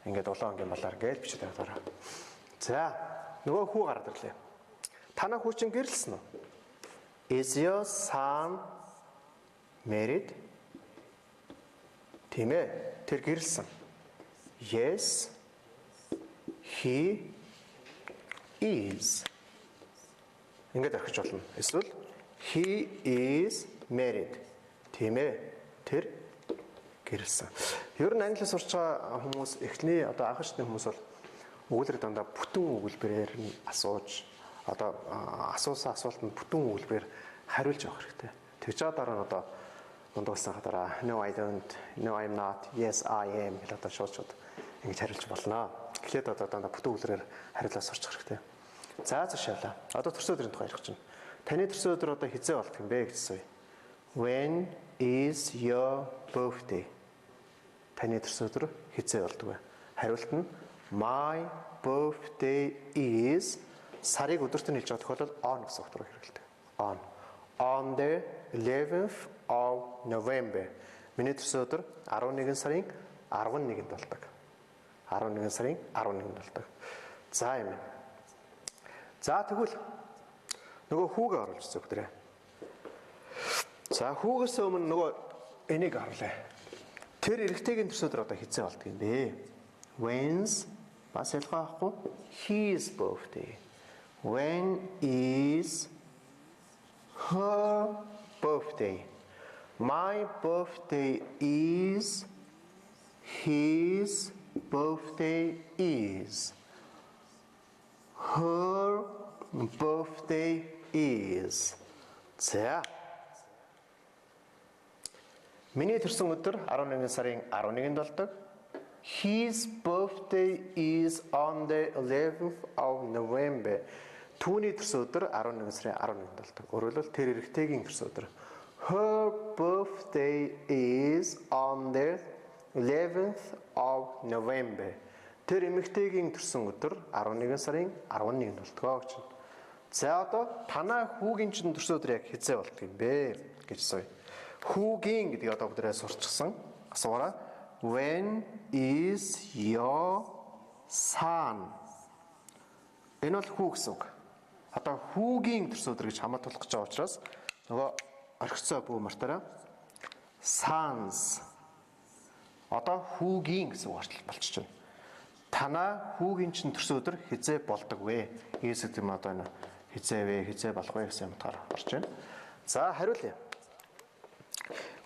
ингээд улаан онгийн малаар гэж бичиж яваад байгаа. За, нөгөө хүү гараад ирлээ. Танаа хүү чинь гэрэлсэн үү? Is your son married? Тийм ээ, тэр гэрэлсэн. Yes, he is. Ингээд архиж болно. Эсвэл he is married. Тийм ээ, тэр гэрэлсэн. Ер нь англиас сурч байгаа хүмүүс эхний одоо анх шатны хүмүүс бол өгүүлбэр дандаа бүтэн өгүүлбэрээр нь асууж одоо асуусан асуултанд бүтэн өгүүлбэрээр хариулж авах хэрэгтэй. Тэгж байгаа дараа нь одоо дундуулсан хатараа no I don't, no I'm not, yes I am гэл одоо шууд ингэж хариулж болно. Эхлээд одоо дандаа бүтэн өгүүлбэрээр хариулаад сурч хэрэгтэй. За цаашаалаа. Одоо төрсөн өдрийн тухай ярих чинь. Таны төрсөн өдөр одоо хизээ болдго юм бэ гэж асууя. When is your birthday? Таны төрсөн өдөр хизээ болдго вэ? Хариулт нь my birthday is сарыг өдөртөө хэлж байгаа тохиолдолд on гэсэн утгаар хэрэглэдэг. On the 11th of November. Миний төрсөн өдөр 11 сарын 11-нд болдог. 11 сарын 11-нд болдог. За юм. За тэгвэл нөгөө хүүгээ оруулж үзье бүгдээ. За хүүгээс өмнө нөгөө энийг харуулъя. Тэр эрэгтэйгийн төрсөн өдөр одоо хизээ болдго юм бэ? When's бас ялгаа авахгүй? His birthday. When is her birthday? My birthday is, his birthday is, her birthday is. За. Миний төрсөн өдөр 11 сарын 11-нд болдог. His birthday is on the 11th of November. Түүний төрсөн өдөр 11 сарын 11-нд болдог. Өөрөөр хэлбэл тэр эрэгтэйгийн төрсөн өдөр. Her birthday is on the 11th of November. Тэр эмэгтэйгийн төрсөн өдөр 11 сарын 11-нд болтгоо гэж байна. За одоо танаа хүүгийн чинь төрсөн өдөр яг хизээ болтго юм бэ гэж асууя. Хүүгийн гэдгийг одоо бүгдээ сурчсан. Асуураа. When is your son? Энэ бол хүү гэсэн үг. Одоо хүүгийн төрсөн өдөр гэж хамаатуулах гэж байгаа учраас нөгөө орхицоо бүү мартаараа sons. Одоо хүүгийн гэсэн үг болчихж байна. Танаа хүүгийн чинь төрсөн өдөр хизээ болдог вэ? Ийс гэдэг юм одоо энэ хизээ вэ, хизээ болох вэ гэсэн юмтаар орж байна. За хариулъя.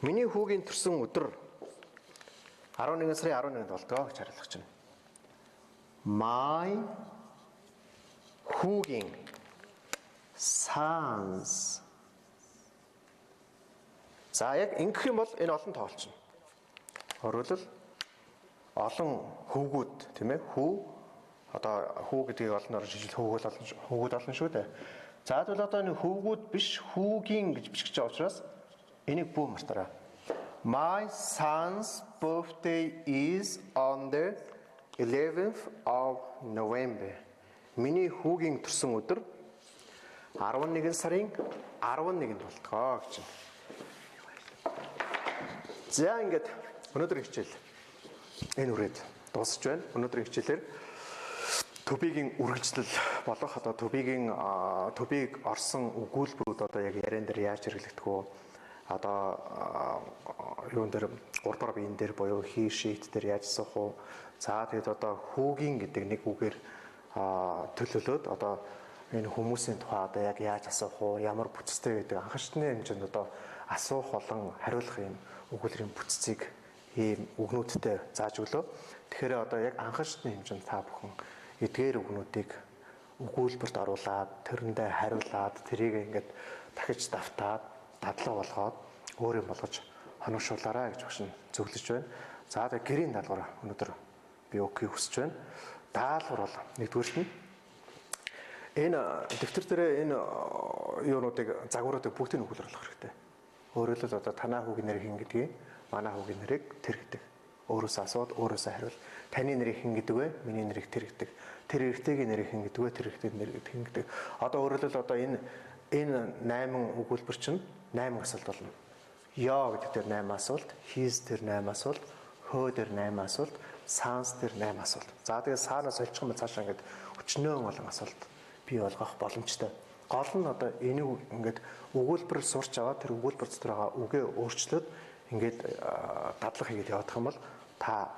Миний хүүгийн төрсөн өдөр 11 сарын 11-нд болдгоо гэж хариулах чинь. My хүүгийн sons. За яг ингэх юм бол энэ олон тоолчихно. Өөрөлдөл олон хүүгүүд тийм ээ хүү одоо хүү гэдгийг олноор жижиг хүүгүүд олон шүү дээ. За тэгвэл одоо энэ хүүгүүд биш хүүгийн гэж бичиж байгаа учраас энийг бүү мартаарай. My son's birthday is on the 11th of November. Миний хүүгийн төрсөн өдөр 11 сарын 11-нд болтгоо гэж байна. За ингээд өнөөдрийн хичээл энэ үрээд дуусч байна. Өнөөдрийн хичээлээр төбигийн үргэлжлэл болох одоо төбийг орсон өгүүлбэрүүд одоо яг яриан дээр яаж хэрэглэгдэх вэ? Одоо юун дээр 3 дахь биеийн дээр буюу he sheet дээр яаж асуух вэ? За тэгээд одоо хүүгийн гэдэг нэг үгээр төлөвлөөд одоо энэ хүмүүсийн тухай одоо яг яаж асуух вэ? Ямар бүтцтэй гэдэг анхаарчны хэмжээнд одоо асуух болон хариулах юм өгүүлбэрийн бүтцийг ийм үгнүүдтэй зааж өглөө. Тэгэхээр одоо яг анхаарчны хэмжээнд та бүхэн эдгээр үгнүүдийг өгүүлбэрт оруулаад тэрэндээ хариулаад тэрийг ингээд дахиж давтаад дадлага болгоод өөр юм болгож хоногшуулаарай гэж багш нь зөвлөж байна. За тэгээ гэрийн даалгавар өнөөдөр би өгөхийг хүсэж байна. Даалгавар бол нэгдүгээрт нь энэ дэвтэр дээр энэ юунуудыг загваруудыг бүгдийг өгүүлбэр болгох хэрэгтэй. Өөрөөр хэлбэл одоо танаа хүүгийн нэр хин гэдгийг манай хүүгийн нэрийг тэр гэдэг. Өөрөөсөө асууд өөрөөсөө хариул. Таны нэрийг хин гэдэг вэ? Миний нэрийг тэр гэдэг. Тэр эрэгтэйгийн нэрийг хин гэдэг вэ? Тэр эрэгтэйгийн нэрийг хин гэдэг. Одоо өөрөөр хэлбэл одоо энэ 8 өгүүлбэр чинь 8 асуулт болно. Яа гэдэг дээр 8 асуулт, his дээр 8 асуулт, her дээр 8 асуулт, sans дээр 8 асуулт. За тэгээд саанаас олчих юм цаашаа ингээд өчнөөн болон асуулт бий болгох боломжтой. Гол нь одоо энийг ингээд өгүүлбэр сурч аваад тэр өгүүлбэр дотор байгаа үгээ өөрчлөөд ингээд дадлага хийгээд явах юм бол та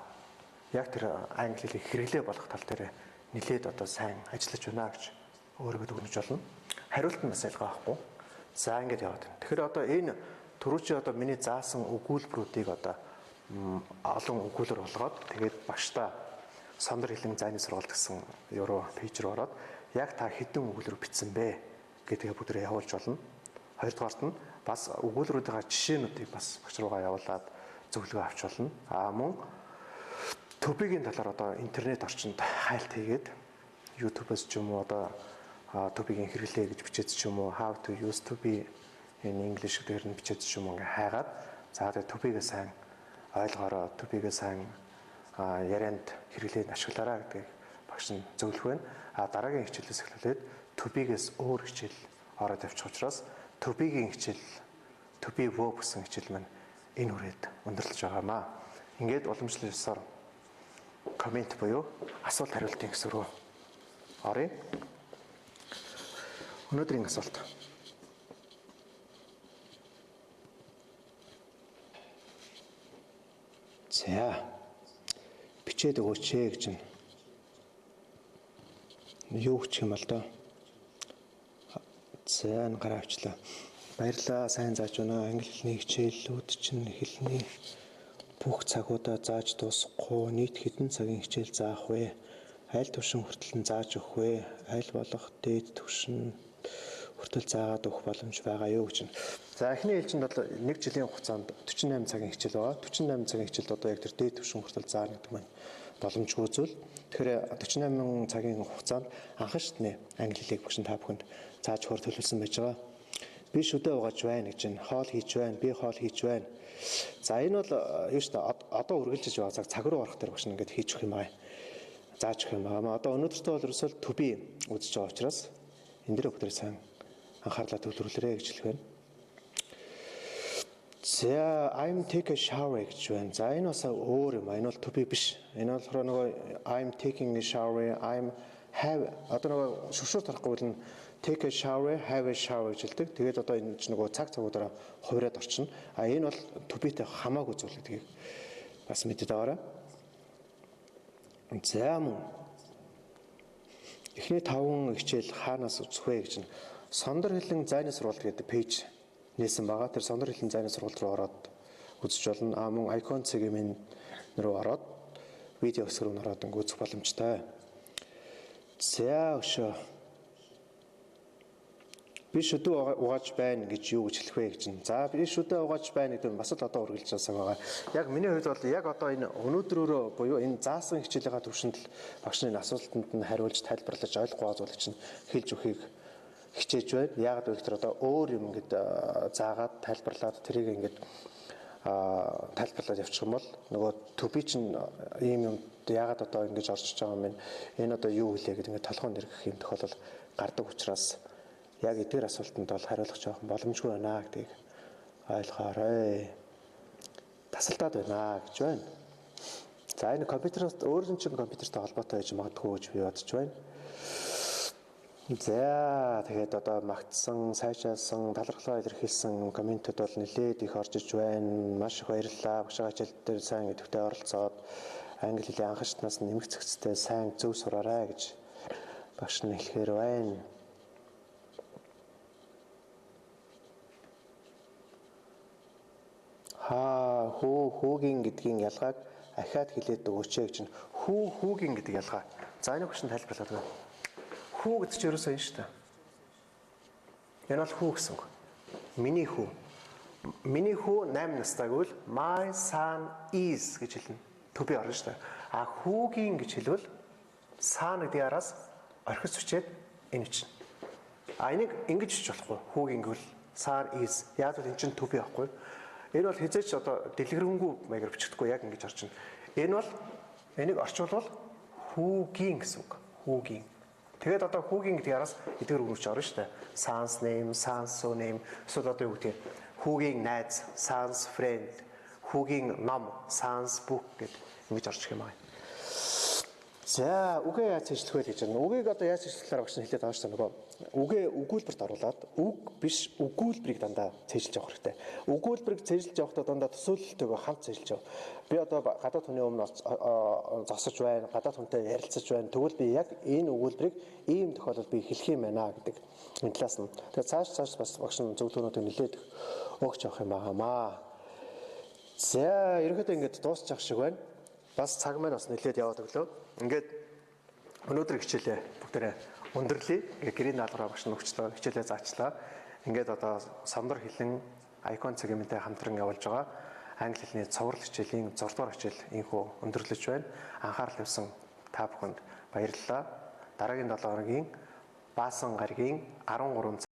яг тэр англи хэлийг хэрэглээ болох тал дээр нэлээд одоо сайн ажиллаж байна гэж өөрийгөө дүгнэж болно. Хариулт нь бас ялгаа байхгүй. За ингээд яваад байна. Тэгэхээр одоо энэ түрүүчийн одоо миний заасан өгүүлбэрүүдийг одоо олон өгүүлбэр болгоод тэгээд багштай Сондөр хэлэн зайны сургалт гэсэн Euro пэйж рүү ороод яг та хэдэн өгүүлбэр бичсэн бэ гэдгээ бүгдээ явуулж болно. Хоёрдугаарт нь бас өгүүлбэрүүдийн жишээнүүдийг бас багш руугаа явуулаад зөвлөгөө авч болно. Мөн төбигийн талаар одоо интернет орчинд хайлт хийгээд YouTube-с ч юм уу одоо төбигийн хэрэглээ гэж бичээд ч юм уу how to use to be in English гэдгээр нь бичээд ч юм уу ингээ хайгаад за тэгээд төбигээ сайн ойлгоорой, төбигээ сайн ярианд хэрэглээд ашиглаарай гэдгийг багш нь зөвлөх байна. Дараагийн хичээлээс эхлээд төбигээс өөр хичээл ороод явчих учраас төбигийн хичээл төби verb гэсэн хичээл маань энэ үрээд өндөрлөж байгаамаа. Ингээд уламжлал ёсоор коммент буюу асуулт хариултын хэсэг рүү оръё. Өнөөдрийн асуулт. За. Бичээд өгөөч гэж байна. Юу гэх юм бол доо. За гараа авчлаа. Баярлалаа, сайн зааж байна. Англи хэлний хичээлүүд чинь хэлний бүх цагуудаа зааж дуусахгүй. Нийт хэдэн цагийн хичээл заах вэ? Аль түвшин хүртэл нь зааж өгөх вэ? Аль болох дээд түвшин хүртэл заагаад өгөх боломж байгаа юу гэж байна. За эхний ээлжинд бол 1 жилийн хугацаанд 48 цагийн хичээл байгаа. 48 цагийн хичээлд одоо яг тэр дээд түвшин хүртэл заана гэдэг маань боломжгүй зүйл. Тэгэхээр 48 цагийн хугацаанд анхан шатны англи хэлийг багш та бүхэнд зааж хөр төлөвлөсөн байж байгаа. Би шүдэ угааж байна гэж байна. Хоол хийж байна. Би хоол хийж байна. За энэ бол юу шүү дээ одоо үргэлжлэж байгаа цаг руу орох дээр багш ингээд хийж өгөх юм аа. Зааж өгөх юм аа. Одоо өнөөдөртөө бол ерөөсөө to be үзэж байгаа учраас энэ дээр бүгд сайн анхаарлаа төвлөрүүлээрэй гэж хэлэх байна. За I'm take a shower гэж байна. За энэ бас өөр юм. Энэ бол to be биш. Энэ болохоор нөгөө I'm taking a shower, I'm have одоо нөгөө шүршүүр тарахгүй бол take a shower, have a shower гэж хэлдэг. Тэгээд одоо энэ ч нөгөө цаг цагуудаараа хувираад орчино. А энэ бол to be-тэй хамаагүй зүйл гэдгийг бас мэдээд байгаарай. За мөн эхний 5 хичээл хаанаас үзэх вэ гэж нь сондөр хэлэн зайны сургалт гэдэг пэйж нээсэн байгаа. Тэр сондөр хэлэн зайны сургалт руу ороод үзэж болно. А мөн icon цэгийн рүү ороод видео хэсэг рүү ороод үзэх боломжтой. За өшөө. Би шүдэ угааж байна гэж юу гэж хэлэх вэ гэж нь. За би шүдэ угааж байна гэдэг нь бас л одоо үргэлж байгаа. Яг миний хувьд бол яг одоо энэ өнөөдрөөрөө буюу энэ заасан хичээлийнхаа төвшөнд л багш нарын асуултанд нь хариулж тайлбарлаж ойлгох зүйлийг чинь хэлж өгөхийг хичээж байна. Яг л ихтэй одоо өөр юм ингээд заагаад тайлбарлаад тэрийг ингээд тайлбарлаад явчих юм бол нөгөө төби чинь ийм юм ягаад одоо ингэж орчиж байгаа юм бэ? Энэ одоо юу хэлээ гэдэг ингээд толгойн дэргэх юм тохиолдол гардаг учраас яг эдгээр асуултанд бол хариулах жоохон боломжгүй байна гэдгийг ойлгоорой. Тасалдаад байна гэж байна. За энэ компьютерт өөрийн чинь компьютертэй холбоотой байж магадгүй гэж би бодож байна. За тэгээд одоо магтсан, сайжаалсан, талархлаа илэрхийлсэн комментууд бол нэлээд их орж иж байна. Маш их баярлалаа. Багшаа хичээл дээр сайн идэвхтэй оролцоод англи хэлний анх шатнаас нэмэх зэгцтэй сайн зөв сураарай гэж багш нь хэлэхээр байна. Хүүгийн гэдгийн ялгааг ахаад хэлээд өгөөч гэж нь хүүгийн гэдэг ялгаа. За энэ багш нь тайлбарлаад байна. Хүү гэдэг чинь ерөөсөө энэ шүү дээ. Энэ бол хүү гэсэн үг. Миний хүү. Миний хүү 8 настай гэвэл my son is гэж хэлнэ. To be орно шүү дээ. А хүүгийн гэж хэлвэл son гэдэг араас орхис хүчээд энэ чинь. А энийг ингэж хийж болохгүй. Хүүгийн гэвэл son is. Яг л энэ чинь to be байхгүй. Энэ бол хязгаарч одоо дэлгэрэнгүй маягаар бичигдэхгүй яг ингэж орчино. Энэ бол энийг орчуулбал хүүгийн гэсэн үг. Хүүгийн. Тэгээд одоо хүүгийн гэдэг араас эдгээр үгнүүч орно шүү дээ. Son's name, son's surname. Эсвэл одоо юу гэдэг хүүгийн найз, son's friend, хүүгийн ном, son's book гэдэг ингэж орчих юм аа. За үгээ яаж ажиллах вэ гэж байна. Үгийг одоо яаж ажиллахаар багш нь хэлээд байгаа шүү дээ. Нөгөө үгээ өгүүлбэрт оруулаад үг биш өгүүлбэрийг дандаа цээжилж явах хэрэгтэй. Өгүүлбэрийг цээжилж явахдаа дандаа төсөөлөлтөйгөө хамт цээжилж яв. Би одоо гадаад хүний өмнө зогсож байна, гадаад хүнтэй ярилцаж байна. Тэгвэл би яг энэ өгүүлбэрийг ийм тохиолдолд би хэлэх юм байна гэдэг энэ талаас нь. Тэгээд цааш бас багш нь зөвлөгөөнүүдийг нэлээд өгч явах юм байгаамаа. За ерөнхийдөө ингэж дуусчих шиг байна. Бас цаг маань бас нэлээд яваад өглөө. Ингээд өнөөдөр хичээлээ бүгдээрээ өндөрлөе. Гэрийн даалгавраа багш нь өгчлөө, хичээлээ заачлаа. Ингээд одоо сондөр хэлэн icon цэгмэнтэй хамтран явуулж байгаа. Англи хэлний цоврал хичээлийн 6 дугаар хичээл инхүү өндөрлөж байна. Анхаарал тавьсан та бүхэнд баярлалаа. Дараагийн 7 хоногийн Баасан гарагийн 13